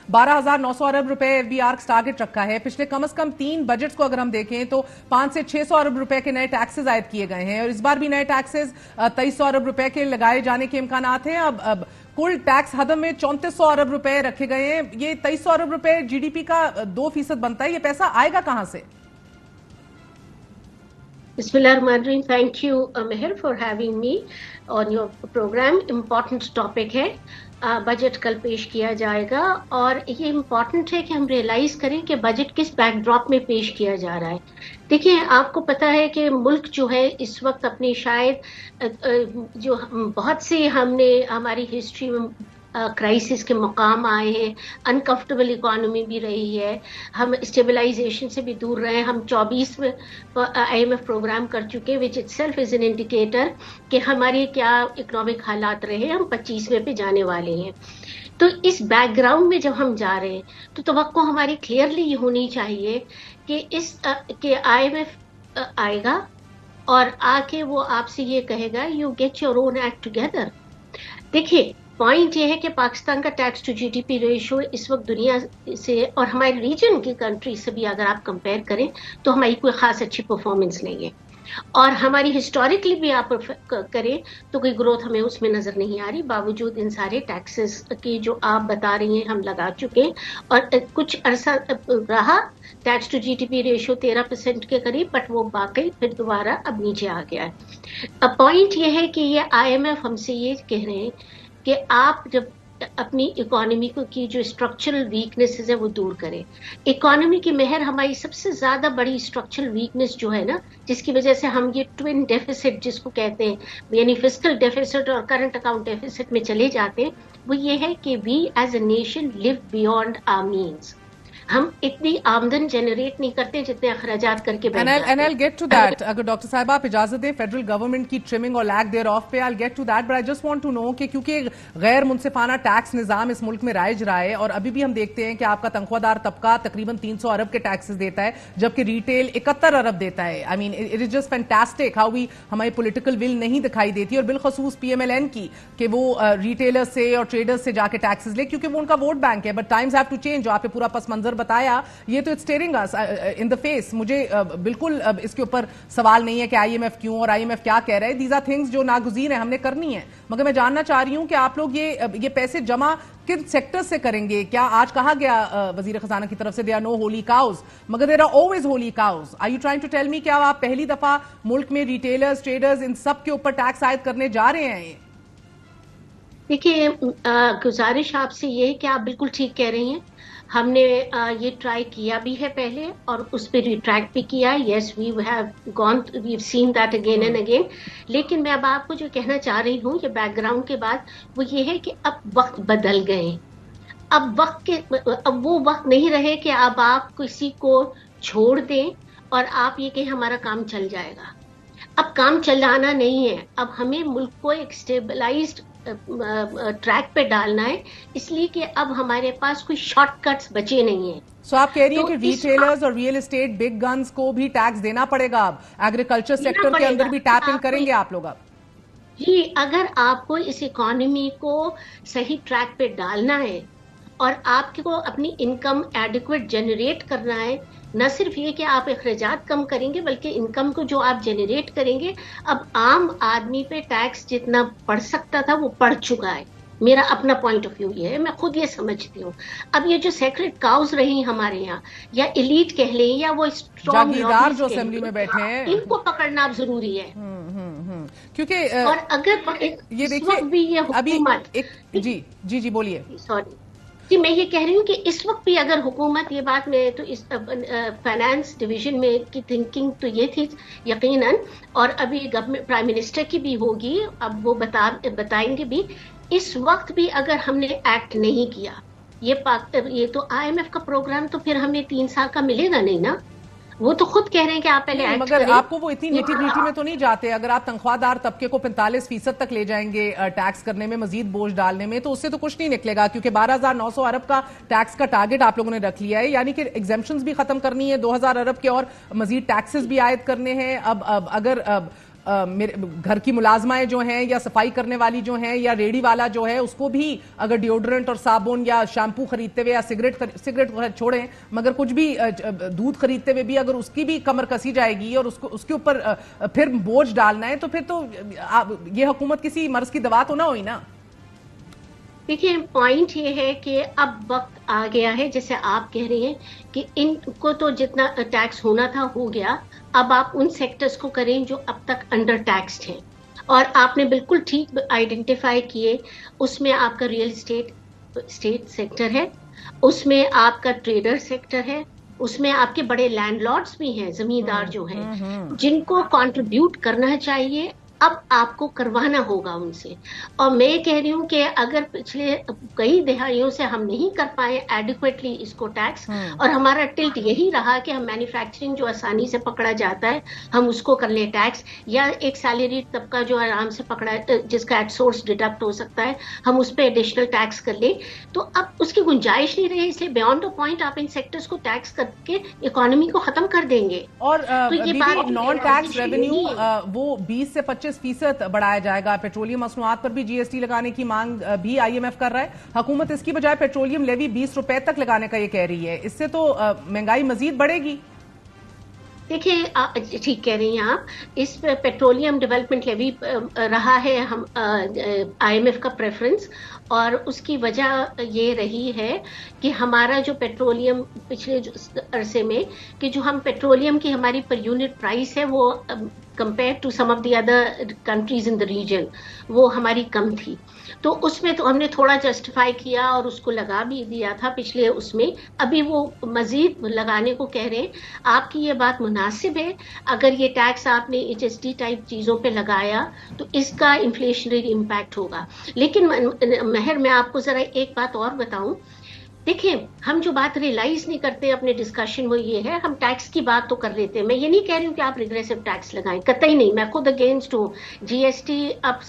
12,900 अरब रुपए FBR का target रखा है। पिछले कम से कम 3 बजट्स को अगर हम देखें तो 500 से 600 अरब रुपए के नए टैक्सेस आयद किए गए हैं और इस बार भी नए टैक्सेस 2300 अरब रुपए के लगाए जाने के इम्कानात हैं। अब कुल टैक्स हदम में 3400 अरब रुपए रखे गए हैं। ये 2300 अरब रुपए GDP का 2% बनता है। ये पैसा आएगा कहां से? Bismillahirrahmanirrahim. Thank you, Meher, for having me on your program. Important topic है, बजट कल पेश किया जाएगा और ये इम्पॉर्टेंट है कि हम रियलाइज करें कि बजट किस बैकड्रॉप में पेश किया जा रहा है। देखिए, आपको पता है कि मुल्क जो है इस वक्त अपनी शायद जो बहुत से हमने हमारी हिस्ट्री में क्राइसिस के मुकाम आए हैं, अनकंफर्टेबल इकोनॉमी भी रही है, हम स्टेबलाइजेशन से भी दूर रहे हैं। हम 24 में IMF प्रोग्राम कर चुके हैं, विच इटसेल्फ इज एन इंडिकेटर कि हमारे क्या इकोनॉमिक हालात रहे। हम 25वें पे जाने वाले हैं। तो इस बैकग्राउंड में जब हम जा रहे हैं तो तवक्को हमारी क्लियरली ये होनी चाहिए कि IMF आएगा और आके वो आपसे ये कहेगा you get your own act together. देखिए, पॉइंट ये है कि पाकिस्तान का टैक्स टू GDP रेशियो इस वक्त दुनिया से और हमारे रीजन की कंट्री से भी अगर आप कंपेयर करें तो हमारी कोई खास अच्छी परफॉर्मेंस नहीं है और हमारी हिस्टोरिकली भी आप करें तो कोई ग्रोथ हमें उसमें नजर नहीं आ रही, बावजूद इन सारे टैक्सेस की जो आप बता रही हैं हम लगा चुके हैं और कुछ अरसा रहा टैक्स टू GDP रेशियो 13% के करीब, बट वो बाकी फिर दोबारा अब नीचे आ गया है। अब पॉइंट ये है कि ये IMF हमसे ये कह रहे हैं कि आप जब अपनी इकोनॉमी को की जो स्ट्रक्चरल वीकनेसेस है वो दूर करें। इकोनॉमी की मेहर हमारी सबसे ज्यादा बड़ी स्ट्रक्चरल वीकनेस जो है ना, जिसकी वजह से हम ये ट्विन डेफिसिट जिसको कहते हैं, यानी फिस्कल डेफिसिट और करंट अकाउंट डेफिसिट में चले जाते हैं, वो ये है कि we as a nation live beyond our means. हम इतनी आमदन जनरेट नहीं करते जितने अखराजात करके बैठ जाते हैं। And I'll get to that. अगर डॉक्टर साहब आप इजाजत दें, फेडरल गवर्नमेंट की ट्रिमिंग और लैक देयर ऑफ पे I'll get to that, but I just want to know कि क्योंकि गैर मुनसिफाना टैक्स निजाम इस मुल्क में राइज रहा है और अभी भी हम देखते हैं कि आपका तनख्वाहदार तबका तकरीबन 300 अरब के टैक्सेस देता है जबकि रिटेल 71 अरब देता है। I mean it is just fantastic how we हमारी पॉलिटिकल विल नहीं दिखाई देती और बिलखसूस PMLN की कि वो रिटेलर्स से और ट्रेडर्स से जाके टैक्सेस ले क्योंकि वो उनका वोट बैंक है। But times have to change. जो आपने पूरा पस मंजर बताया ये तो it's staring us in the face. मुझे बिल्कुल इसके ऊपर सवाल नहीं है कि IMF क्यों और IMF क्या कह रहा है। दीज आर थिंग्स जो नागुज़ीर है, हमने करनी है। मगर मैं जानना चाह रही हूं कि आप लोग ये पैसे जमा किन सेक्टर से करेंगे? क्या आज कहा गया वजीर खजाना की तरफ से there are no holy cows, मगर there are always holy cows. Are you trying to tell me क्या आप पहली दफा मुल्क में रिटेलर्स ट्रेडर्स इन सब के ऊपर टैक्स आयद करने जा रहे हैं? देखिए, गुजारिश आपसे ये है कि आप बिल्कुल ठीक कह रही हैं। हमने ये ट्राई किया भी है पहले और उस पर रिट्रैक्ट भी किया है। Yes, we have seen that again and again. लेकिन मैं अब आपको जो कहना चाह रही हूँ ये बैकग्राउंड के बाद, वो ये है कि अब वक्त बदल गए। अब वो वक्त नहीं रहे कि अब आप किसी को छोड़ दें और आप ये कहें हमारा काम चल जाएगा। अब काम चलाना नहीं है, अब हमें मुल्क को एक स्टेबलाइज्ड ट्रैक पे डालना है, इसलिए कि अब हमारे पास कोई शॉर्टकट्स बचे नहीं हैं। सो आप कह रही हैं कि रिटेलर्स और रियल एस्टेट बिग गन्स को भी टैक्स देना पड़ेगा। अब एग्रीकल्चर सेक्टर के अंदर भी टैप इन करेंगे आप लोग? अब जी, अगर आपको इस इकोनॉमी को सही ट्रैक पे डालना है और आपको अपनी इनकम एडिक्वेट जनरेट करना है, न सिर्फ ये कि आप अखराजात कम करेंगे बल्कि इनकम को जो आप जनरेट करेंगे, अब आम आदमी पे टैक्स जितना पड़ सकता था वो पड़ चुका है। मेरा अपना पॉइंट ऑफ व्यू ये है, मैं खुद ये समझती हूँ। अब ये जो सेक्रेट काउज रही हमारे यहाँ, या एलीट कह लें या वो स्ट्रॉन्ग जो असेंबली में बैठे हैं, इनको पकड़ना अब जरूरी है। क्योंकि और अगर ये देखिए अभी जी बोलिए। सॉरी जी, मैं ये कह रही हूँ कि इस वक्त भी अगर हुकूमत, ये बात में तो इस फाइनेंस डिवीजन में की थिंकिंग तो ये थी यकीनन, और अभी गवर्नमेंट प्राइम मिनिस्टर की भी होगी, अब वो बताएंगे भी। इस वक्त भी अगर हमने एक्ट नहीं किया, ये तो IMF का प्रोग्राम तो फिर हमें 3 साल का मिलेगा नहीं ना। वो तो खुद कह रहे हैं कि आप पहले एक्ट मगर करें। आपको वो इतनी निटी-ग्रिटी में तो नहीं जाते। अगर आप तनख्वाहदार तबके को 45% तक ले जाएंगे टैक्स करने में, मजीद बोझ डालने में, तो उससे तो कुछ नहीं निकलेगा क्योंकि 12,900 अरब का टैक्स का टारगेट आप लोगों ने रख लिया है। यानी कि एग्जेम्पशंस भी खत्म करनी है, 2,000 अरब के और मजीद टैक्सेस भी आयद करने हैं। अब अगर घर की मुलाजमाएं जो हैं या सफाई करने वाली जो हैं या रेडी वाला जो है उसको भी अगर डिओड्रेंट और साबुन या शैम्पू खरीदते हुए या सिगरेट छोड़ें मगर कुछ भी दूध खरीदते हुए भी अगर उसकी भी कमर कसी जाएगी और उसके ऊपर फिर बोझ डालना है तो फिर तो ये हुकूमत किसी मर्ज की दवा तो ना हुई ना। देखिए पॉइंट ये है कि अब वक्त आ गया है, जैसे आप कह रहे हैं कि इनको तो जितना टैक्स होना था हो गया, अब आप उन सेक्टर्स को करें जो अब तक अंडर टैक्स्ड हैं। और आपने बिल्कुल ठीक आइडेंटिफाई किए, उसमें आपका रियल स्टेट सेक्टर है, उसमें आपका ट्रेडर सेक्टर है, उसमें आपके बड़े लैंडलॉर्ड्स भी हैं, जमींदार जो हैं, जिनको कंट्रीब्यूट करना चाहिए, अब आपको करवाना होगा उनसे। और मैं कह रही हूँ कि अगर पिछले कई दिहाइयों से हम नहीं कर पाए एडिक्वेटली इसको टैक्स, और हमारा टिल्ट यही रहा कि हम मैन्युफैक्चरिंग जो आसानी से पकड़ा जाता है हम उसको कर ले टैक्स, या एक सैलरी तबका जो आराम से पकड़ा जिसका एट सोर्स डिडक्ट हो सकता है हम उस पर एडिशनल टैक्स कर ले, तो अब उसकी गुंजाइश नहीं रही। इसलिए बियॉन्ड द पॉइंट आप इन सेक्टर्स को टैक्स करके इकोनॉमी को खत्म कर देंगे। और तो ये बात नॉन टैक्स रेवेन्यू वो 20 से 25% बढ़ाया जाएगा। पेट्रोलियम मसनूआत पर भी जीएसटी लगाने की मांग भी आईएमएफ कर रहा है। हुकूमत इसकी बजाय पेट्रोलियम लेवी 20 रुपए तक लगाने का ये कह रही है। इससे तो महंगाई मजीद बढ़ेगी। देखिए ठीक कह रही हैं आप, इस पेट्रोलियम डेवलपमेंट लेवी रहा है हम आईएमएफ का प्रेफरेंस, और उसकी वजह ये रही है कि हमारा जो पेट्रोलियम पिछले अरसे में कि जो हम पेट्रोलियम की हमारी पर यूनिट प्राइस है वो compare to some of the other countries in the region वो हमारी कम थी, तो उसमें तो हमने थोड़ा जस्टिफाई किया और उसको लगा भी दिया था पिछले उसमें। अभी वो मजीद लगाने को कह रहे हैं। आपकी ये बात मुनासिब है, अगर ये टैक्स आपने एचएसटी टाइप चीज़ों पे लगाया तो इसका इन्फ्लेशनरी इम्पैक्ट होगा। लेकिन महर मैं आपको ज़रा एक बात और बताऊं, देखिए हम जो बात रियलाइज नहीं करते अपने डिस्कशन वो ये है, हम टैक्स की बात तो कर लेते हैं। मैं ये नहीं कह रही हूँ कि आप रिग्रेसिव टैक्स लगाएं, कतई नहीं, मैं खुद अगेंस्ट हूँ जीएसटी अब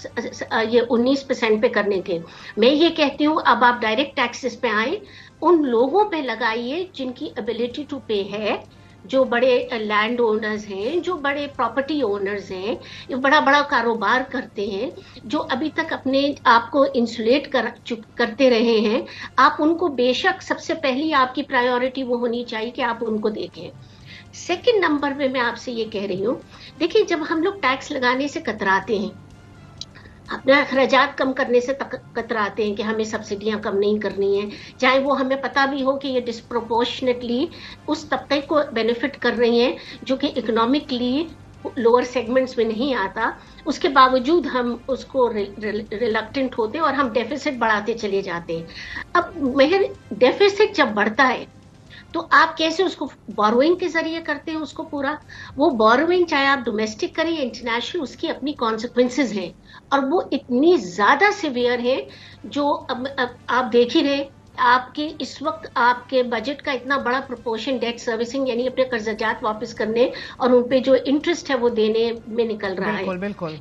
ये 19% पे करने के। मैं ये कहती हूँ अब आप डायरेक्ट टैक्सेस पे आए, उन लोगों पे लगाइए जिनकी एबिलिटी टू पे है, जो बड़े लैंड ओनर्स हैं, जो बड़े प्रॉपर्टी ओनर्स हैं, बड़ा बड़ा कारोबार करते हैं, जो अभी तक अपने आप को इंसुलेट करते रहे हैं। आप उनको बेशक सबसे पहली आपकी प्रायोरिटी वो होनी चाहिए कि आप उनको देखें। सेकंड नंबर पे मैं आपसे ये कह रही हूँ, देखिए जब हम लोग टैक्स लगाने से कतराते हैं, अपने अखराजात कम करने से कतराते हैं कि हमें सब्सिडियां कम नहीं करनी है, चाहे वो हमें पता भी हो कि ये डिस्प्रोपोर्शनेटली उस तबके को बेनिफिट कर रही हैं जो कि इकोनॉमिकली लोअर सेगमेंट्स में नहीं आता, उसके बावजूद हम उसको रिलक्टेंट होते हैं और हम डेफिसिट बढ़ाते चले जाते हैं। अब महर डेफिसिट जब बढ़ता है तो आप कैसे उसको बोरोइंग के जरिए करते हैं उसको पूरा, वो बोरोइंग चाहे आप डोमेस्टिक करें या इंटरनेशनल, उसकी अपनी कॉन्सिक्वेंसेज हैं और वो इतनी ज्यादा सिवियर है जो अब आप देख ही रहे, आपके इस वक्त आपके बजट का इतना बड़ा प्रोपोर्शन डेट सर्विसिंग यानी अपने कर्जात वापस करने और उन पे जो इंटरेस्ट है वो देने में निकल रहा है। बिल्कुल बिल्कुल।